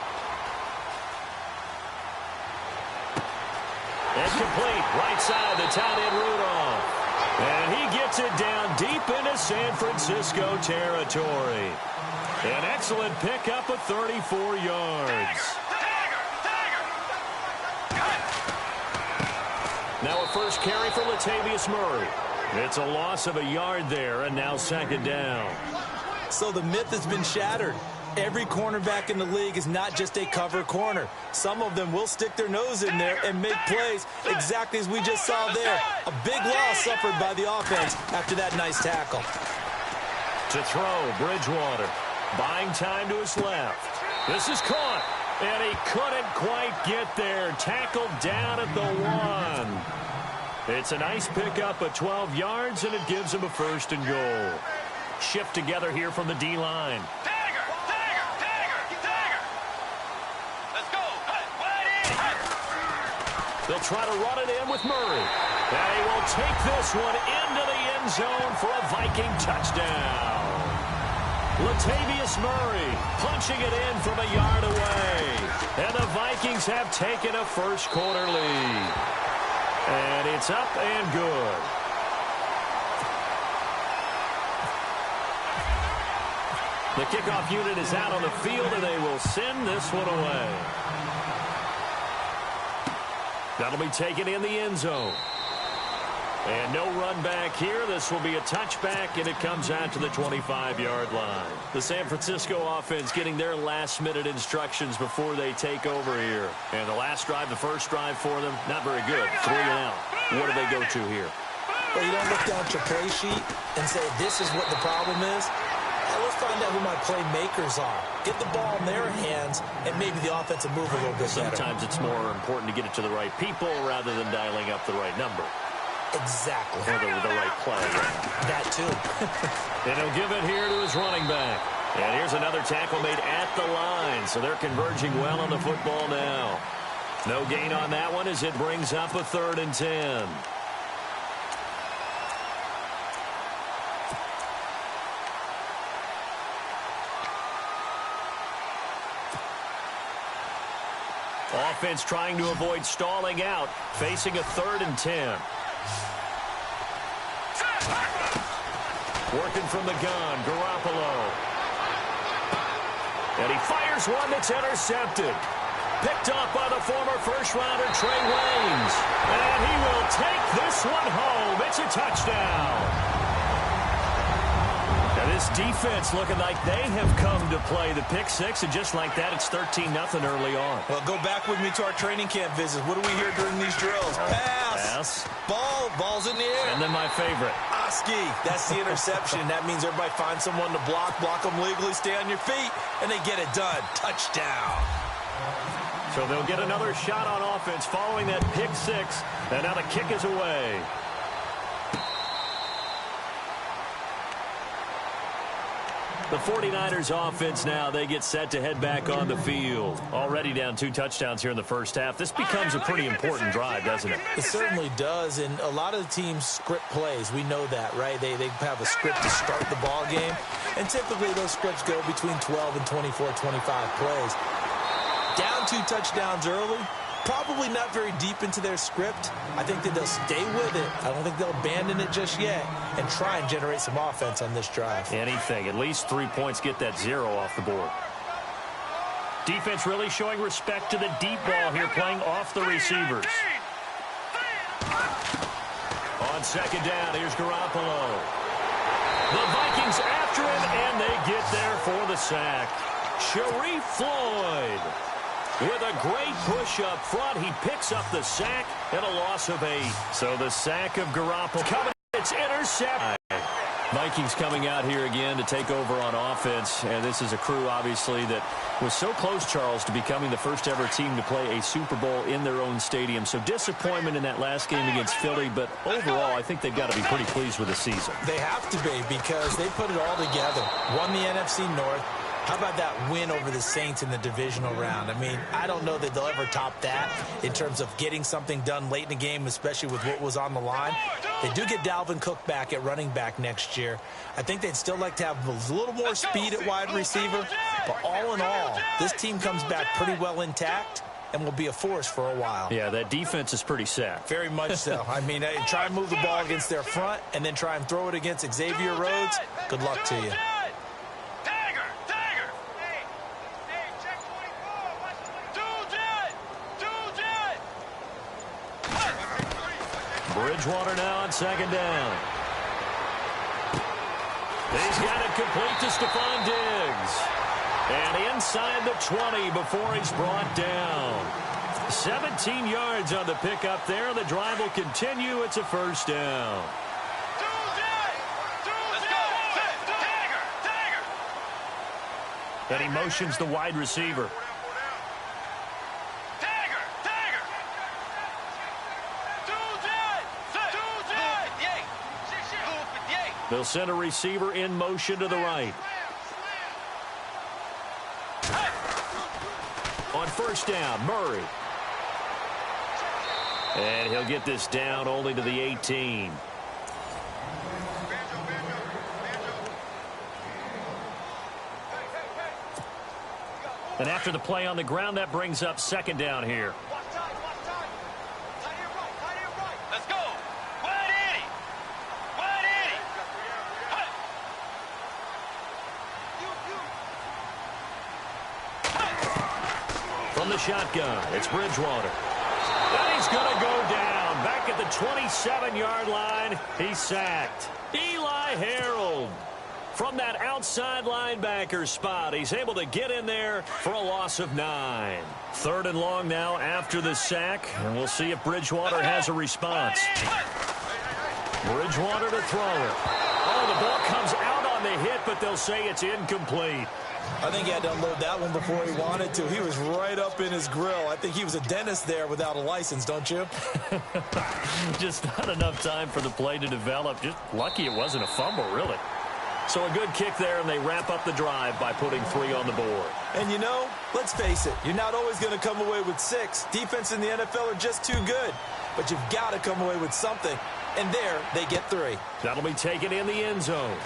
And complete. Right side, the tight end Rudolph. And he gets it down deep into San Francisco territory. An excellent pickup of 34 yards. Now a first carry for Latavius Murray. It's a loss of a yard there, and now second down. So the myth has been shattered. Every cornerback in the league is not just a cover corner. Some of them will stick their nose in there and make plays exactly as we just saw there. A big loss suffered by the offense after that nice tackle. To throw, Bridgewater. Buying time to his left. This is caught, and he couldn't quite get there. Tackled down at the 1. It's a nice pickup of 12 yards, and it gives him a first and goal. Shift together here from the D-line. They'll try to run it in with Murray. And he will take this one into the end zone for a Viking touchdown. Latavius Murray punching it in from a yard away. And the Vikings have taken a first quarter lead. And it's up and good. The kickoff unit is out on the field, and they will send this one away. That'll be taken in the end zone. And no run back here. This will be a touchback, and it comes out to the 25-yard line. The San Francisco offense getting their last-minute instructions before they take over here. And the last drive, the first drive for them, not very good. 3 and out. What do they go to here? Well, you don't look down at your play sheet and say, this is what the problem is. Let's find out who my playmakers are. Get the ball in their hands, and maybe the offense will move a little bit better. Sometimes it's more important to get it to the right people rather than dialing up the right number. Exactly. Or the right play. That too. And he'll give it here to his running back. And here's another tackle made at the line. So they're converging well on the football now. No gain on that one as it brings up a 3rd and 10. Offense trying to avoid stalling out, facing a 3rd and 10. Working from the gun, Garoppolo. And he fires one that's intercepted. Picked up by the former first-rounder Trey Waynes. And he will take this one home. It's a touchdown. Now this defense looking like they have come to play the pick six, and just like that, it's 13-0 early on. Well, go back with me to our training camp visits. What do we hear during these drills? Pass. Ball's in the air. And then my favorite. Oski. That's the interception. That means everybody finds someone to block them legally, stay on your feet, and they get it done. Touchdown. So they'll get another shot on offense following that pick six, and now the kick is away. The 49ers offense now, they get set to head back on the field. Already down 2 touchdowns here in the first half. This becomes a pretty important drive, doesn't it? It certainly does, and a lot of the teams script plays. We know that, right? They have a script to start the ball game, and typically those scripts go between 12 and 24, 25 plays. Down 2 touchdowns early, probably not very deep into their script. I think that they'll stay with it. I don't think they'll abandon it just yet and try and generate some offense on this drive. Anything. At least 3 points, get that 0 off the board. Defense really showing respect to the deep ball here, playing off the receivers. On second down, here's Garoppolo. The Vikings after him, and they get there for the sack. Sharif Floyd. With a great push up front, he picks up the sack and a loss of 8. So the sack of Garoppolo coming, it's intercepted. Vikings coming out here again to take over on offense, and this is a crew, obviously, that was so close, Charles, to becoming the first ever team to play a Super Bowl in their own stadium. So disappointment in that last game against Philly, but overall, I think they've got to be pretty pleased with the season. They have to be, because they put it all together. Won the NFC North, How about that win over the Saints in the divisional round? I mean, I don't know that they'll ever top that in terms of getting something done late in the game, especially with what was on the line. They do get Dalvin Cook back at running back next year. I think they'd still like to have a little more speed at wide receiver. But all in all, this team comes back pretty well intact and will be a force for a while. Yeah, that defense is pretty set. Very much so. I mean, try and move the ball against their front and then try and throw it against Xavier Rhodes. Good luck to you. Bridgewater now on second down. He's got it complete to Stephon Diggs. And inside the 20 before he's brought down. 17 yards on the pickup there. The drive will continue. It's a first down. And he motions the wide receiver. They'll send a receiver in motion to the right. On first down, Murray. And he'll get this down only to the 18. And after the play on the ground, that brings up second down here. From the shotgun, it's Bridgewater. And he's going to go down. Back at the 27-yard line, he's sacked. Eli Harold. From that outside linebacker spot, he's able to get in there for a loss of 9. Third and long now after the sack, and we'll see if Bridgewater has a response. Bridgewater to throw it. Oh, the ball comes out on the hit, but they'll say it's incomplete. I think he had to unload that one before he wanted to. He was right up in his grill. I think he was a dentist there without a license, don't you? Just not enough time for the play to develop. Just lucky it wasn't a fumble, really. So a good kick there, and they wrap up the drive by putting 3 on the board. And, you know, let's face it, you're not always going to come away with 6. Defense in the NFL are just too good. But you've got to come away with something. And there, they get 3. That'll be taken in the end zone.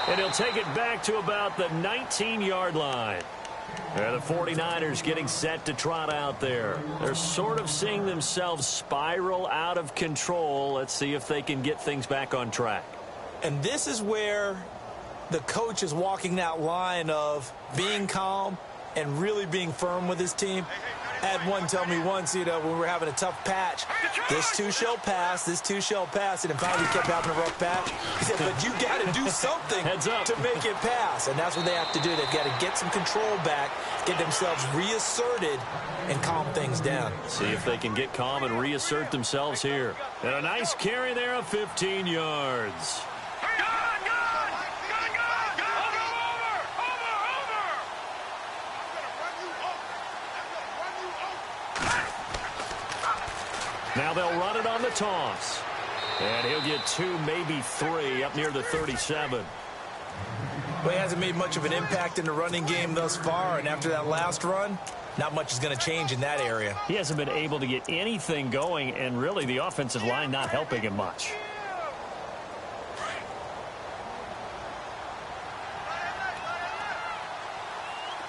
And he'll take it back to about the 19-yard line. The 49ers getting set to trot out there. They're sort of seeing themselves spiral out of control. Let's see if they can get things back on track. And this is where the coach is walking that line of being calm and really being firm with his team. I had one tell me once, you know, when we were having a tough patch, this too shall pass, this too shall pass. And finally he kept having a rough patch. He said, but you got to do something to make it pass. And that's what they have to do. They've got to get some control back, get themselves reasserted, and calm things down. See if they can get calm and reassert themselves here. And a nice carry there of 15 yards. Now they'll run it on the toss. And he'll get 2, maybe 3 up near the 37. Well, he hasn't made much of an impact in the running game thus far. And after that last run, not much is going to change in that area. He hasn't been able to get anything going, and really the offensive line not helping him much.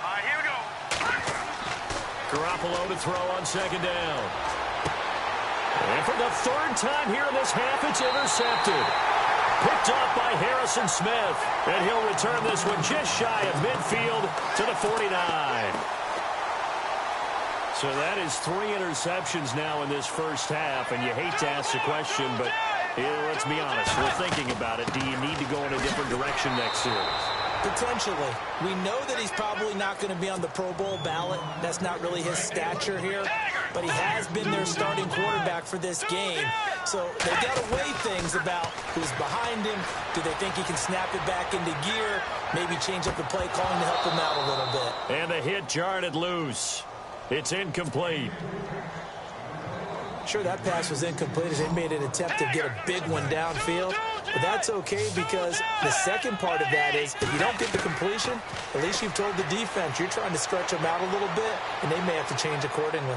All right, here we go. Garoppolo to throw on second down. And for the 3rd time here in this half, it's intercepted. Picked off by Harrison Smith. And he'll return this one just shy of midfield to the 49. So that is 3 interceptions now in this first half. And you hate to ask the question, but let's be honest. We're thinking about it. Do you need to go in a different direction next series? Potentially. We know that he's probably not going to be on the Pro Bowl ballot. That's not really his stature here. But he has been their starting quarterback for this game. So they've got to weigh things about who's behind him. Do they think he can snap it back into gear? Maybe change up the play calling to help him out a little bit. And the hit jarred it loose. It's incomplete. Sure, that pass was incomplete as they made an attempt to get a big one downfield. But that's okay because the second part of that is if you don't get the completion, at least you've told the defense you're trying to stretch them out a little bit, and they may have to change accordingly.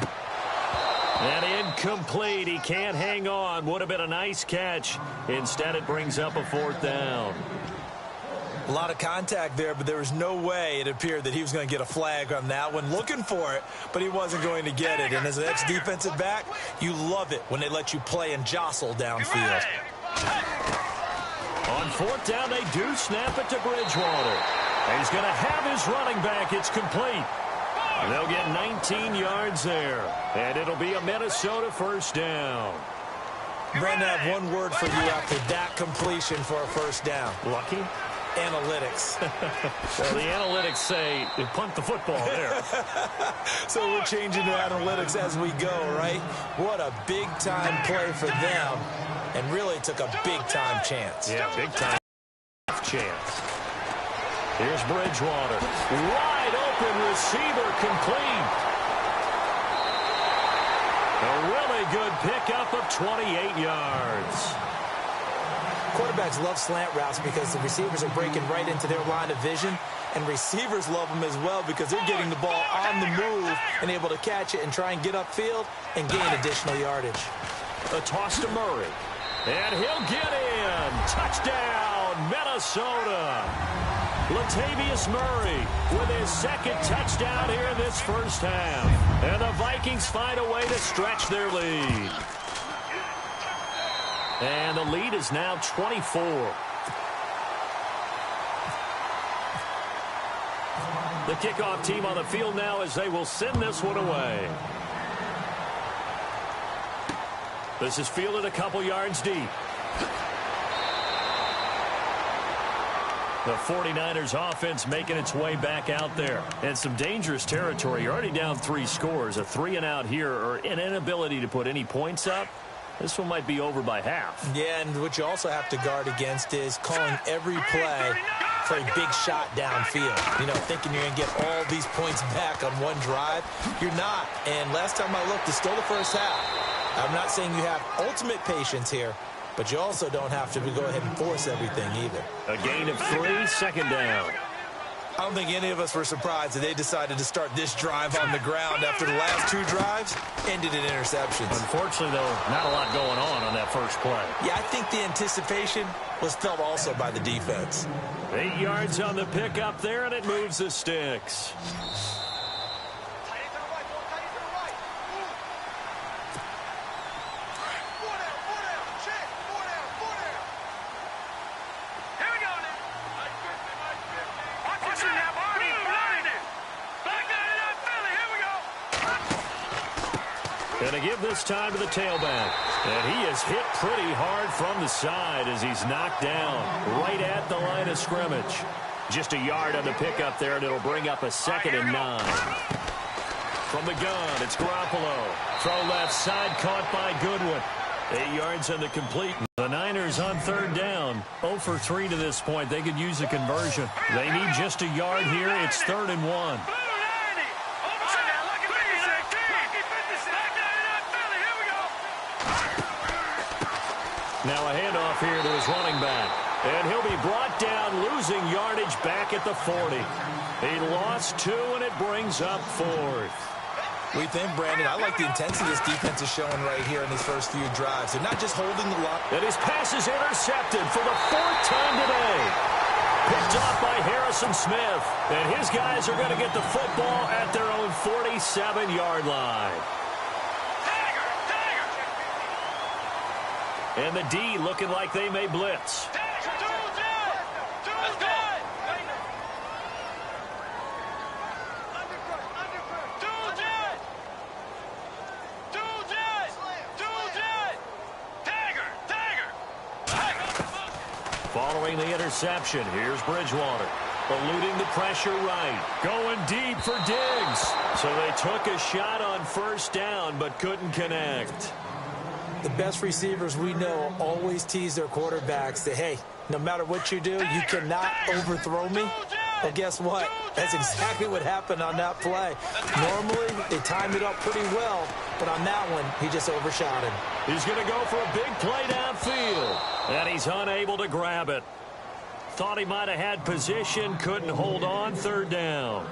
And incomplete. He can't hang on. Would have been a nice catch. Instead, it brings up a 4th down. A lot of contact there, but there was no way it appeared that he was going to get a flag on that one. Looking for it, but he wasn't going to get it. And as an ex-defensive back, you love it when they let you play and jostle downfield. On 4th down, they do snap it to Bridgewater. He's going to have his running back. It's complete. They'll get 19 yards there, and it'll be a Minnesota 1st down. Brandon, I have one word for you after that completion for a 1st down. Lucky? Analytics. Well, the analytics say punt the football there. So we're changing to analytics as we go, right? What a big-time play for them, and really took a big-time chance. Yeah, big-time chance. Here's Bridgewater. Wide open receiver complete. A really good pickup of 28 yards. Quarterbacks love slant routes because the receivers are breaking right into their line of vision, and receivers love them as well because they're getting the ball on the move and able to catch it and try and get upfield and gain additional yardage. A toss to Murray. And he'll get in. Touchdown, Minnesota. Latavius Murray with his 2nd touchdown here in this 1st half. And the Vikings find a way to stretch their lead. And the lead is now 24. The kickoff team on the field now as they will send this one away. This is fielded a couple yards deep. The 49ers offense making its way back out there. And some dangerous territory. You're already down 3 scores. A 3-and-out here or an inability to put any points up. This one might be over by half. Yeah, and what you also have to guard against is calling every play for a big shot downfield. You know, thinking you're going to get all these points back on one drive. You're not. And last time I looked, it's still the 1st half. I'm not saying you have ultimate patience here, but you also don't have to go ahead and force everything either. A gain of 3, 2nd down. I don't think any of us were surprised that they decided to start this drive on the ground after the last 2 drives ended in interceptions. Unfortunately, though, not a lot going on that first play. Yeah, I think the anticipation was felt also by the defense. 8 yards on the pickup there, and it moves the sticks. Going to give this time to the tailback. And he is hit pretty hard from the side as he's knocked down right at the line of scrimmage. Just a yard on the pickup there, and it'll bring up a 2nd and 9. From the gun, it's Garoppolo. Throw left side, caught by Goodwin. 8 yards on the complete. The Niners on 3rd down. 0 for 3 to this point. They could use a conversion. They need just a yard here. It's 3rd and 1. Now a handoff here to his running back. And he'll be brought down, losing yardage back at the 40. He lost 2, and it brings up 4th. We think, Brandon, I like the intensity this defense is showing right here in these first few drives. They're not just holding the line. And his pass is intercepted for the 4th time today. Picked off by Harrison Smith. And his guys are going to get the football at their own 47-yard line. And the D looking like they may blitz. Following the interception, here's Bridgewater. Eluding the pressure right. Going deep for Diggs. So they took a shot on 1st down, but couldn't connect. The best receivers we know always tease their quarterbacks that, hey, no matter what you do, you cannot overthrow me. Well, guess what? That's exactly what happened on that play. Normally, they timed it up pretty well, but on that one, he just overshot him. He's going to go for a big play downfield, and he's unable to grab it. Thought he might have had position, couldn't hold on, third down.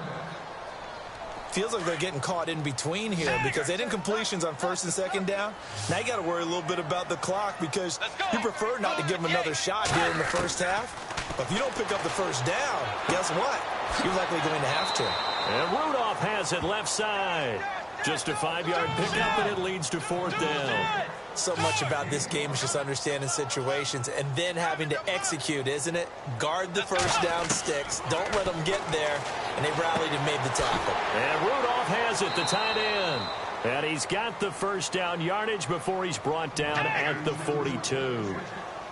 Feels like they're getting caught in between here because they didn't completions on first and second down. Now you got to worry a little bit about the clock because you prefer not to give them another shot here in the first half. But if you don't pick up the first down, guess what? You're likely going to have to. And Rudolph has it left side. Just a 5-yard pickup, and it leads to fourth down. So much about this game is just understanding situations and then having to execute, isn't it? Guard the first down sticks. Don't let them get there. And they rallied and made the tackle. And Rudolph has it, the tight end. And he's got the first down yardage before he's brought down at the 42.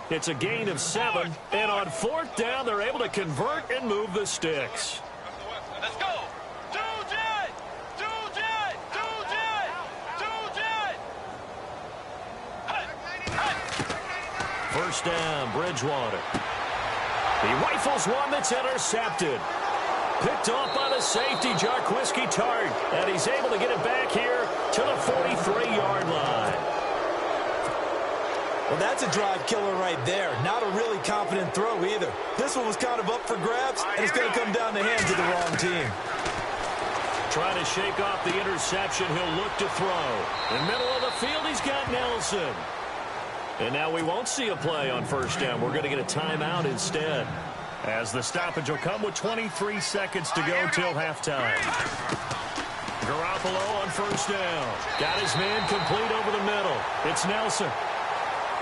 It's a gain of 7. And on fourth down, they're able to convert and move the sticks. Let's go. First down, Bridgewater. He rifles one that's intercepted. Picked off by the safety, Jarquiski Tart. And he's able to get it back here to the 43-yard line. Well, that's a drive killer right there. Not a really confident throw either. This one was kind of up for grabs, and it's going to come down the hands of the wrong team. Trying to shake off the interception. He'll look to throw. In the middle of the field, he's got Nelson. And now we won't see a play on first down. We're going to get a timeout instead, as the stoppage will come with 23 seconds to go till halftime. Garoppolo on first down. Got his man complete over the middle. It's Nelson.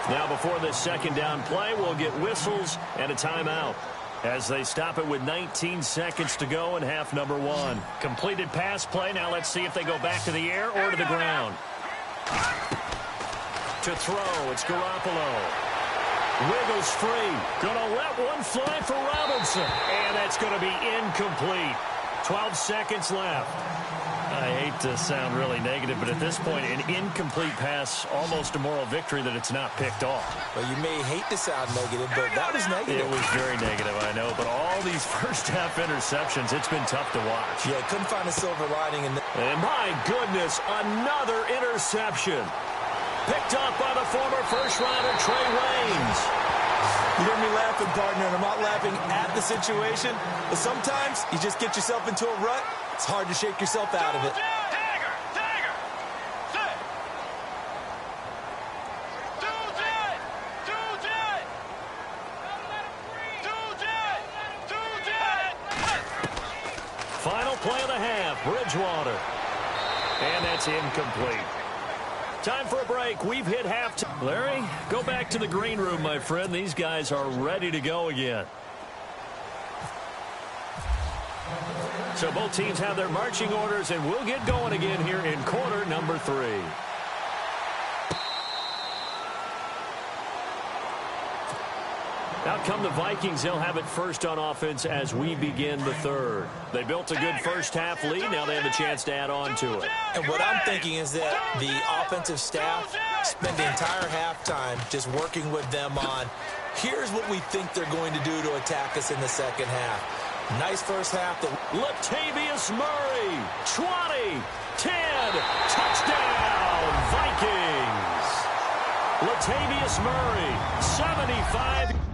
Now before this second down play, we'll get whistles and a timeout, as they stop it with 19 seconds to go in half number 1. Completed pass play. Now let's see if they go back to the air or to the ground. To throw, it's Garoppolo. Wiggles free. Gonna let one fly for Robinson. And that's going to be incomplete. 12 seconds left. I hate to sound really negative, but at this point, an incomplete pass, almost a moral victory that it's not picked off. Well, you may hate to sound negative, but that was negative. It was very negative, I know, but all these first-half interceptions, it's been tough to watch. Yeah, couldn't find a silver lining in And my goodness, another interception. Picked up by the former first-rounder, Trey Waynes. You hear me laughing, partner, and I'm not laughing at the situation, but sometimes you just get yourself into a rut. It's hard to shake yourself out of it. Final play of the half, Bridgewater. And that's incomplete. Time for a break. We've hit halftime. Larry, go back to the green room, my friend. These guys are ready to go again. So both teams have their marching orders, and we'll get going again here in quarter number 3. Out come the Vikings. They'll have it first on offense as we begin the third. They built a good first-half lead. Now they have a chance to add on to it. And what I'm thinking is that the offensive staff spent the entire halftime just working with them on, here's what we think they're going to do to attack us in the second half. Nice first half. Latavius Murray, 20, 10, touchdown, Vikings. Latavius Murray, 75.